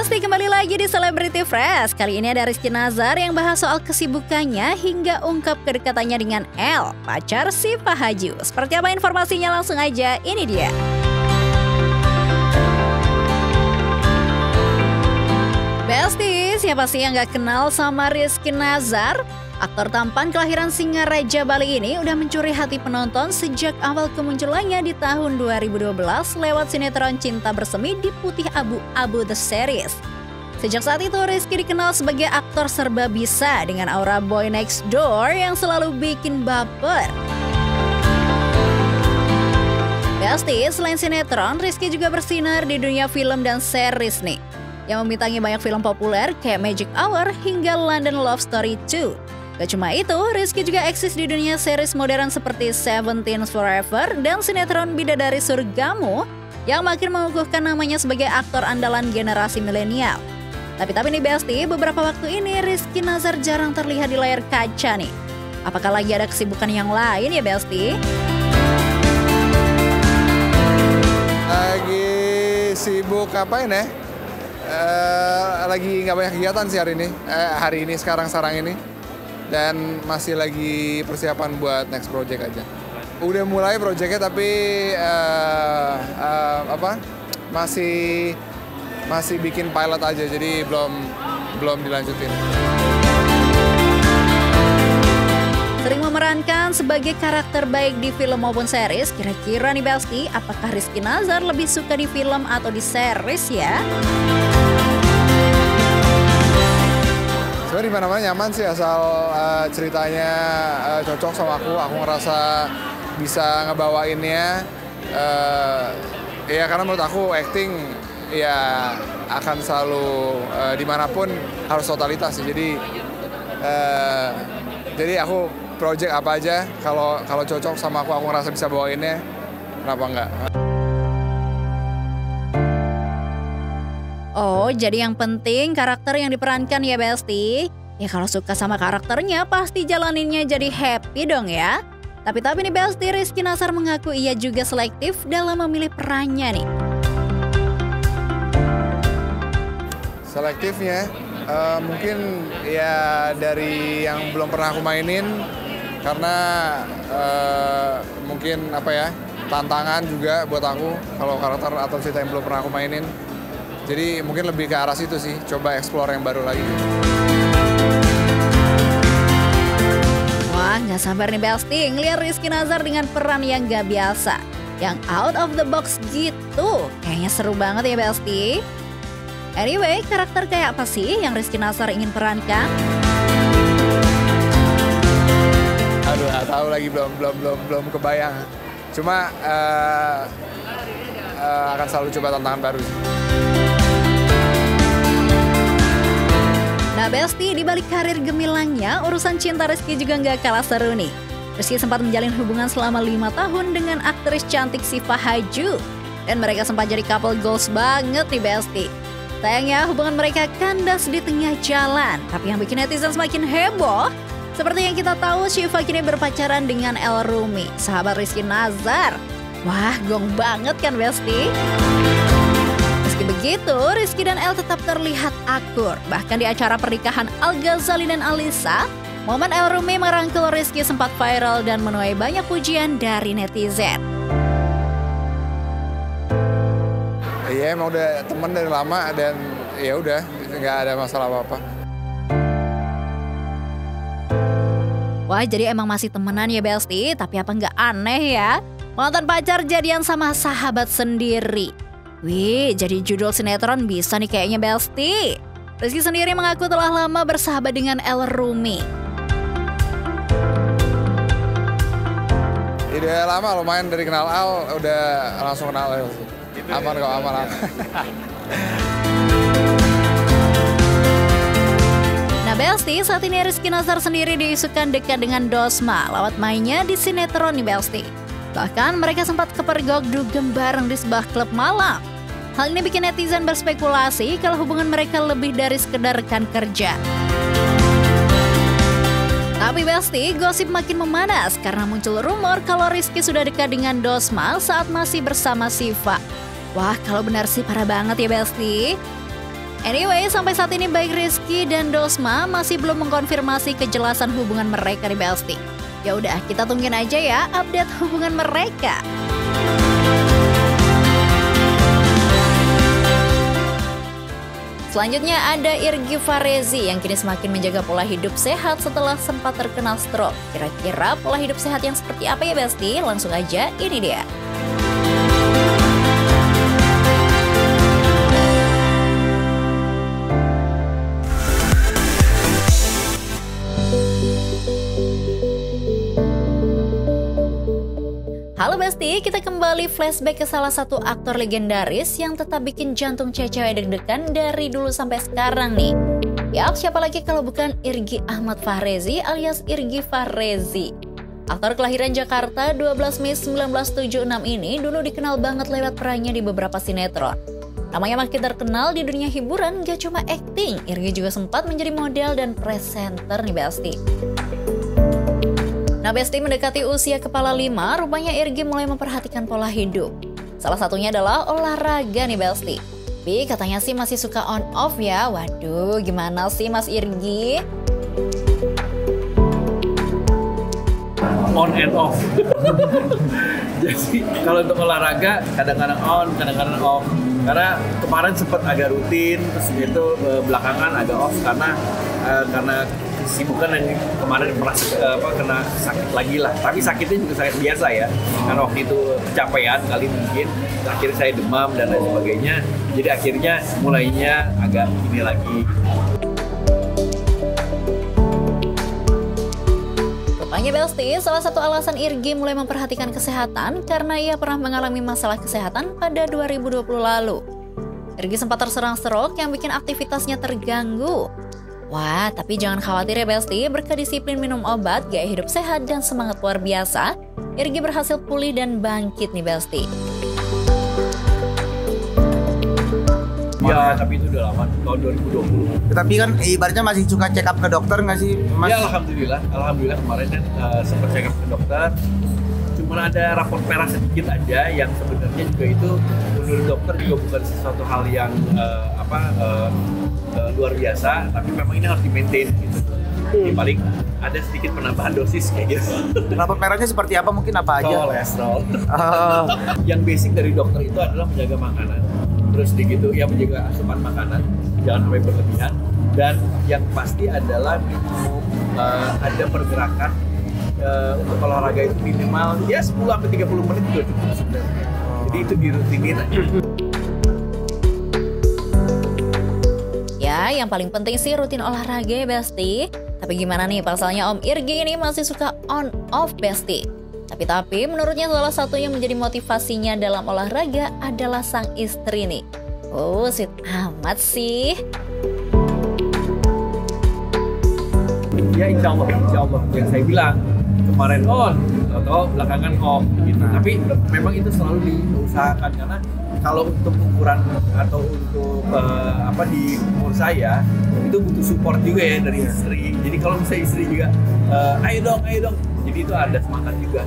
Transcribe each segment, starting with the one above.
Besti kembali lagi di Celebrity Fresh. Kali ini ada Rizky Nazar yang bahas soal kesibukannya hingga ungkap kedekatannya dengan Elle, pacar si Fahaju. Seperti apa informasinya, langsung aja, ini dia. Besti, siapa sih yang gak kenal sama Rizky Nazar? Aktor tampan kelahiran Singaraja, Bali ini udah mencuri hati penonton sejak awal kemunculannya di tahun 2012 lewat sinetron Cinta Bersemi di Putih Abu-Abu The Series. Sejak saat itu Rizky dikenal sebagai aktor serba bisa dengan aura boy next door yang selalu bikin baper. Besti, selain sinetron, Rizky juga bersinar di dunia film dan series nih, yang membintangi banyak film populer kayak Magic Hour hingga London Love Story 2. Gak cuma itu, Rizky juga eksis di dunia series modern seperti Seventeen Forever dan sinetron Bidadari Surgamu yang makin mengukuhkan namanya sebagai aktor andalan generasi milenial. Tapi nih Besti, beberapa waktu ini Rizky Nazar jarang terlihat di layar kaca nih. Apakah lagi ada kesibukan yang lain ya Besti? Lagi sibuk ngapain ya? Lagi nggak banyak kegiatan sih hari ini sekarang ini. Dan masih lagi persiapan buat next project aja. Udah mulai projectnya tapi masih bikin pilot aja, jadi belum dilanjutin. Sering memerankan sebagai karakter baik di film maupun series, kira-kira nih Besti, apakah Rizky Nazar lebih suka di film atau di series ya? Sebenarnya di mana-mana nyaman sih, asal ceritanya cocok sama aku ngerasa bisa ngebawainnya. Ya karena menurut aku acting ya akan selalu dimanapun harus totalitas sih. Jadi aku project apa aja kalau cocok sama aku ngerasa bisa bawainnya, kenapa enggak? Oh, jadi yang penting karakter yang diperankan ya Besti. Ya kalau suka sama karakternya pasti jalaninnya jadi happy dong ya. Tapi nih Besti, Rizky Nazar mengaku ia juga selektif dalam memilih perannya nih. Selektifnya mungkin ya dari yang belum pernah aku mainin, karena mungkin tantangan juga buat aku kalau karakter atau cerita yang belum pernah aku mainin. Jadi mungkin lebih ke arah situ sih, coba explore yang baru lagi. Wah, nggak sabar nih Besti ngeliat Rizky Nazar dengan peran yang gak biasa, yang out of the box gitu. Kayaknya seru banget ya Besti. Anyway, karakter kayak apa sih yang Rizky Nazar ingin perankan? Aduh, nggak tahu lagi, belum kebayang. Cuma akan selalu coba tantangan baru sih. Nah Besti, di balik karir gemilangnya, urusan cinta Rizky juga nggak kalah seru nih. Rizky sempat menjalin hubungan selama 5 tahun dengan aktris cantik si Fahaju. Dan mereka sempat jadi couple goals banget nih Besti. Sayangnya hubungan mereka kandas di tengah jalan. Tapi yang bikin netizen semakin heboh, seperti yang kita tahu, Syifa kini berpacaran dengan Elle Rumi, sahabat Rizky Nazar. Wah, gong banget kan Besti? Meski begitu, Rizky dan Elle tetap terlihat akur. Bahkan di acara pernikahan Al-Ghazali dan Alisa, momen Elle Rumi merangkul Rizky sempat viral dan menuai banyak pujian dari netizen. Iya, emang udah temen dari lama dan ya udah nggak ada masalah apa-apa. Wah, jadi emang masih temenan ya Besti, tapi apa nggak aneh ya? Mantan pacar jadian sama sahabat sendiri. Wih, jadi judul sinetron bisa nih kayaknya Besti. Rizky sendiri mengaku telah lama bersahabat dengan Elle Rumi. Udah lama lumayan, dari kenal Al udah langsung kenal Elle sih. Aman kok, aman. Nah Besti, saat ini Rizky Nazar sendiri diisukan dekat dengan Dosma lewat mainnya di sinetron nih Besti. Bahkan mereka sempat kepergok dugem bareng di sebuah klub malam. Hal ini bikin netizen berspekulasi kalau hubungan mereka lebih dari sekedar rekan kerja. Tapi Besti, gosip makin memanas karena muncul rumor kalau Rizky sudah dekat dengan Dosma saat masih bersama Syifa. Wah, kalau benar sih parah banget ya Besti. Anyway, sampai saat ini baik Rizky dan Dosma masih belum mengkonfirmasi kejelasan hubungan mereka di Besti. Ya udah, kita tungguin aja ya update hubungan mereka. Selanjutnya ada Irgi Farezi yang kini semakin menjaga pola hidup sehat setelah sempat terkena stroke. Kira-kira pola hidup sehat yang seperti apa ya Besti? Langsung aja, ini dia. Halo Besti, kita kembali flashback ke salah satu aktor legendaris yang tetap bikin jantung cewek deg-degan dari dulu sampai sekarang nih. Yap, siapa lagi kalau bukan Irgi Ahmad Fahrezi alias Irgi Farezi. Aktor kelahiran Jakarta 12 Mei 1976 ini dulu dikenal banget lewat perannya di beberapa sinetron. Namanya makin terkenal di dunia hiburan, gak cuma akting, Irgi juga sempat menjadi model dan presenter nih Besti. Nah Besti, mendekati usia kepala 5, rupanya Irgi mulai memperhatikan pola hidup. Salah satunya adalah olahraga nih Besti. Tapi katanya sih masih suka on off ya. Waduh, gimana sih Mas Irgi? On and off. Jadi kalau untuk olahraga kadang-kadang on, kadang-kadang off. Karena kemarin sempat agak rutin, terus itu belakangan agak off karena kesibukan yang kemarin merasa kena sakit lagi lah. Tapi sakitnya juga sakit biasa ya. Karena waktu itu kecapean kali mungkin. Akhirnya saya demam dan lain sebagainya. Jadi akhirnya mulainya agak ini lagi. Rupanya Besti, salah satu alasan Irgi mulai memperhatikan kesehatan karena ia pernah mengalami masalah kesehatan pada 2020 lalu. Irgi sempat terserang stroke yang bikin aktivitasnya terganggu. Wah, tapi jangan khawatir ya Besti, berkat disiplin minum obat, gaya hidup sehat, dan semangat luar biasa, Irgi berhasil pulih dan bangkit nih Besti. Ya, tapi itu udah lama, tahun 2020. Tapi kan ibaratnya masih suka check up ke dokter nggak sih, Mas? Ya, alhamdulillah kemarin kan sempat check up ke dokter. Cuma ada rapor merah sedikit aja yang sebenarnya juga itu menurut dokter juga bukan sesuatu hal yang luar biasa, tapi memang ini harus di-maintain gitu. Jadi paling ada sedikit penambahan dosis kayak gitu. Rapor merahnya seperti apa, mungkin apa aja? Kolesterol. Yang basic dari dokter itu adalah menjaga makanan. Terus gitu ya, menjaga asupan makanan, jangan sampai berlebihan. Dan yang pasti adalah minimum ada pergerakan untuk olahraga itu minimal ya 10-30 menit juga cukup sebenarnya. Jadi itu dirutinin aja. Ya, yang paling penting sih rutin olahraga ya Besti. Tapi gimana nih pasalnya Om Irgi ini masih suka on off Besti. Tapi menurutnya salah satu yang menjadi motivasinya dalam olahraga adalah sang istri nih. Oh, sweet amat sih. Ya insya Allah yang saya bilang kemarin on atau belakangan off gitu. Tapi memang itu selalu diusahakan karena kalau untuk ukuran atau untuk di umur saya itu butuh support juga ya dari istri. Jadi kalau misalnya istri juga ayo dong, jadi itu ada semangat juga.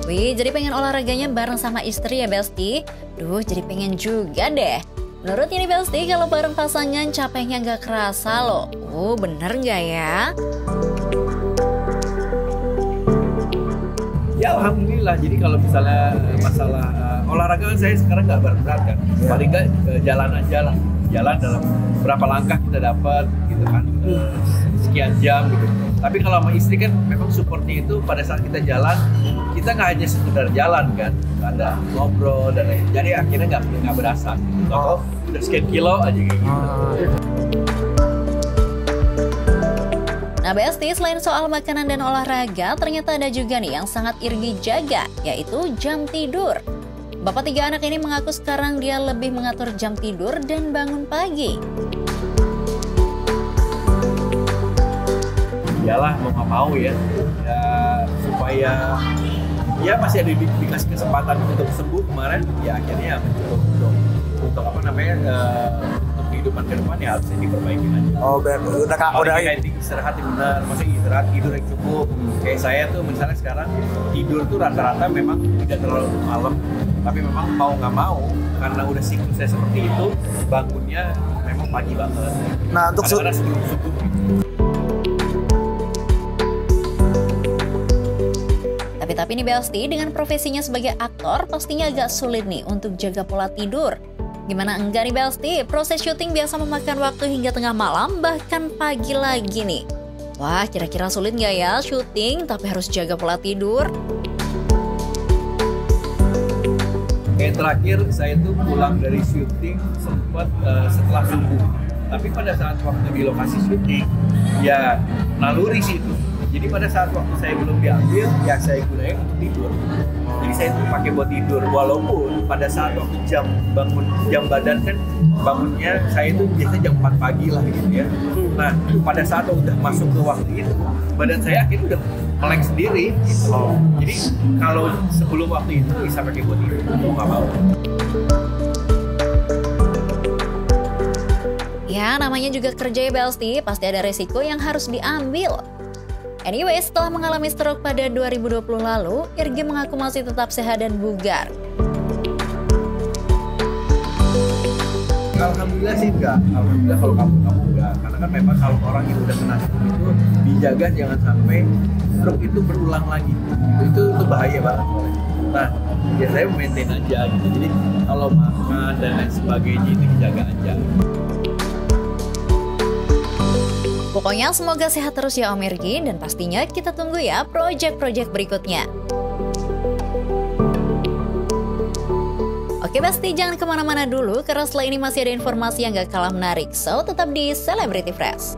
Wih, jadi pengen olahraganya bareng sama istri ya Besti? Duh, jadi pengen juga deh. Menurutnya nih Besti, kalau bareng pasangan capeknya gak kerasa loh. Bener gak ya? Ya alhamdulillah, jadi kalau misalnya masalah olahraga kan saya sekarang nggak berat kan, paling nggak jalan aja lah, jalan dalam berapa langkah kita dapat gitu kan, sekian jam gitu. Tapi kalau sama istri kan memang supportnya itu pada saat kita jalan, kita nggak hanya sekedar jalan kan, ada ngobrol dan lain, jadi akhirnya nggak berasa gitu. Atau udah sekian kilo aja kayak gitu. Nah Besti, selain soal makanan dan olahraga, ternyata ada juga nih yang sangat Irgi jaga, yaitu jam tidur. Bapak 3 anak ini mengaku sekarang dia lebih mengatur jam tidur dan bangun pagi. Iyalah, mau nggak mau ya supaya ya masih ada dikasih kesempatan untuk sembuh kemarin, ya akhirnya mencoba untuk untuk hidup teman ke depan ya harusnya diperbaiki aja. Oh, udah kayak istirahat yang benar, maksudnya istirahat tidur yang cukup. Kayak saya tuh misalnya sekarang tidur tuh rata-rata memang tidak terlalu malam, tapi memang mau nggak mau karena udah siklusnya seperti itu, bangunnya memang pagi banget. Nah, untuk kadang-kadang sebelum subuh. Tapi nih Besti, dengan profesinya sebagai aktor pastinya agak sulit nih untuk jaga pola tidur. Gimana enggak nih Besti, proses syuting biasa memakan waktu hingga tengah malam bahkan pagi lagi nih. Wah, kira-kira sulit nggak ya syuting tapi harus jaga pola tidur? Kayak terakhir saya tuh pulang dari syuting sempat setelah subuh. Tapi pada saat waktu di lokasi syuting, ya naluri sih itu. Jadi pada saat waktu saya belum diambil, ya saya gunain untuk tidur. Jadi saya tuh pakai buat tidur. Walaupun pada saat waktu jam badan kan bangunnya saya tuh biasanya jam 4 pagi lah gitu ya. Nah pada saat udah masuk ke waktu itu, badan saya akhirnya udah melek sendiri gitu. Jadi kalau sebelum waktu itu bisa pakai buat tidur, mau nggak mau. Ya, namanya juga kerja ya Besti, pasti ada resiko yang harus diambil. Anyway, setelah mengalami stroke pada 2020 lalu, Irgi mengaku masih tetap sehat dan bugar. Alhamdulillah sih enggak. Alhamdulillah kalau kamu enggak. Karena kan memang kalau orang yang udah kena stroke itu dijaga jangan sampai stroke itu berulang lagi. Itu bahaya banget. Nah, biasanya maintain aja gitu. Jadi kalau makan dan lain sebagainya itu dijaga aja. Pokoknya semoga sehat terus ya Om Irgi, dan pastinya kita tunggu ya project-project berikutnya. Oke Besti, jangan kemana-mana dulu karena setelah ini masih ada informasi yang gak kalah menarik. So, tetap di Celebrity Fresh.